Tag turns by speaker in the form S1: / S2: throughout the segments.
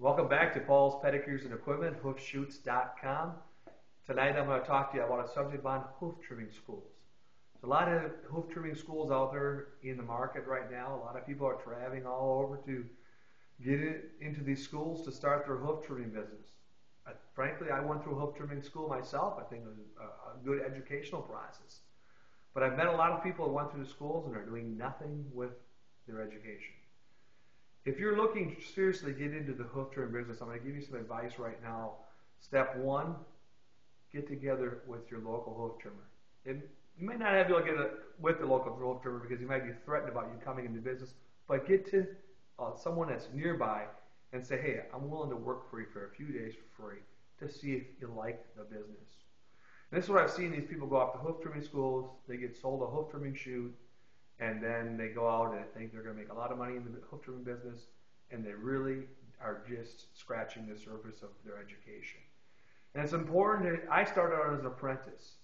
S1: Welcome back to Paul's Pedicures and Equipment, hoofshoots.com. Tonight I'm going to talk to you about a subject on hoof trimming schools. There's a lot of hoof trimming schools out there in the market right now. A lot of people are traveling all over to get into these schools to start their hoof trimming business. Frankly, I went through a hoof trimming school myself. I think it was a good educational process. But I've met a lot of people who went through the schools and are doing nothing with their education. If you're looking to seriously get into the hoof trimming business, I'm going to give you some advice right now. Step one, get together with your local hoof trimmer. You might not have to get with the local hoof trimmer because you might be threatened about you coming into business, but get to someone that's nearby and say, hey, I'm willing to work for you for a few days for free to see if you like the business. And this is what I've seen these people go off to hoof trimming schools, they get sold a hoof trimming shoot, and then they go out and think they're going to make a lot of money in the hoof trimming business, and they really are just scratching the surface of their education. And it's important I started out as an apprentice,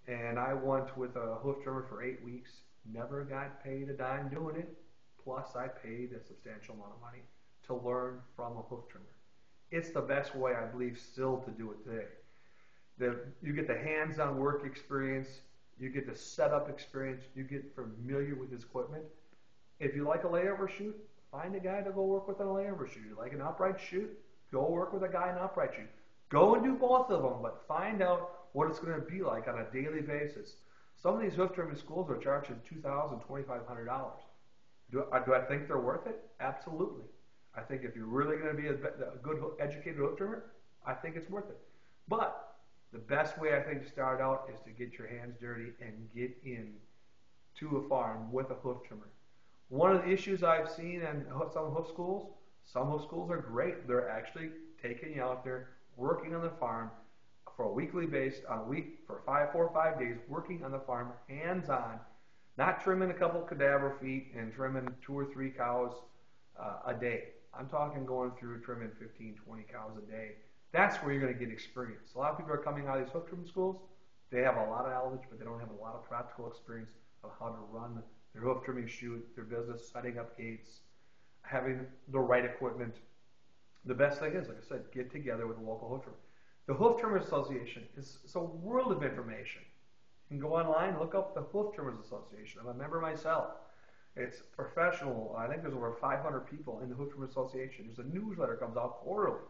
S1: and I went with a hoof trimmer for 8 weeks, never got paid a dime doing it, plus I paid a substantial amount of money to learn from a hoof trimmer. It's the best way, I believe, still to do it today. You get the hands-on work experience, you get the setup experience, you get familiar with his equipment. If you like a layover shoot, find a guy to go work with on a layover shoot. You like an upright shoot, go work with a guy in an upright shoot. Go and do both of them, but find out what it's going to be like on a daily basis. Some of these hoof trimming schools are charging $2,000, $2,500. Do I think they're worth it? Absolutely. I think if you're really going to be a good educated hoof trimmer, I think it's worth it. But the best way I think to start out is to get your hands dirty and get in to a farm with a hoof trimmer. One of the issues I've seen in some hoof schools are great. They're actually taking you out there, working on the farm for a weekly basis, for 4 or 5 days, working on the farm, hands-on, not trimming a couple cadaver feet and trimming 2 or 3 cows a day. I'm talking going through trimming 15, 20 cows a day. That's where you're going to get experience. A lot of people are coming out of these hoof trimming schools. They have a lot of knowledge, but they don't have a lot of practical experience of how to run their hoof trimming shoot, their business, setting up gates, having the right equipment. The best thing is, like I said, get together with a local hoof trimmer. The Hoof Trimmers Association is a world of information. You can go online, look up the Hoof Trimmers Association. I'm a member myself. It's professional. I think there's over 500 people in the Hoof Trimmers Association. There's a newsletter that comes out quarterly.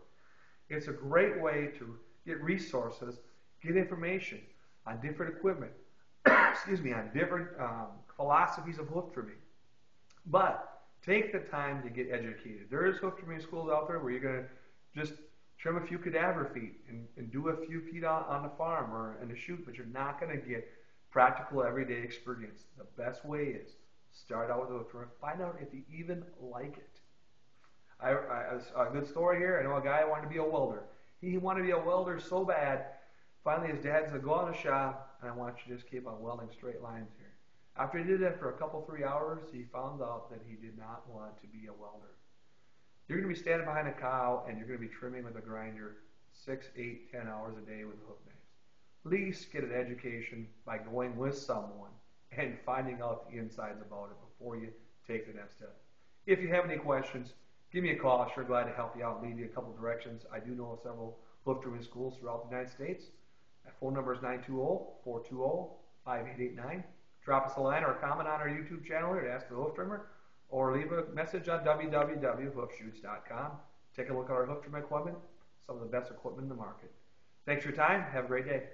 S1: It's a great way to get resources, get information on different equipment, on different philosophies of hoof trimming. But take the time to get educated. There is hoof trimming schools out there where you're going to just trim a few cadaver feet and do a few feet on the farm or in a shoot, but you're not going to get practical everyday experience. The best way is start out with a hoof trimmer, find out if you even like it. A good story here. I know a guy who wanted to be a welder. He wanted to be a welder so bad. Finally, his dad said, go in the shop, and I want you to just keep on welding straight lines here. After he did that for a couple, 3 hours, he found out that he did not want to be a welder. You're going to be standing behind a cow, and you're going to be trimming with a grinder 6, 8, 10 hours a day with a hoof knife. At least get an education by going with someone and finding out the insides about it before you take the next step. If you have any questions, give me a call. I'm sure glad to help you out and lead you a couple directions. I do know of several hoof trimming schools throughout the United States. My phone number is 920-420-5889. Drop us a line or a comment on our YouTube channel here to ask the hoof trimmer, or leave a message on www.hoofshoots.com. Take a look at our hoof trimming equipment, some of the best equipment in the market. Thanks for your time. Have a great day.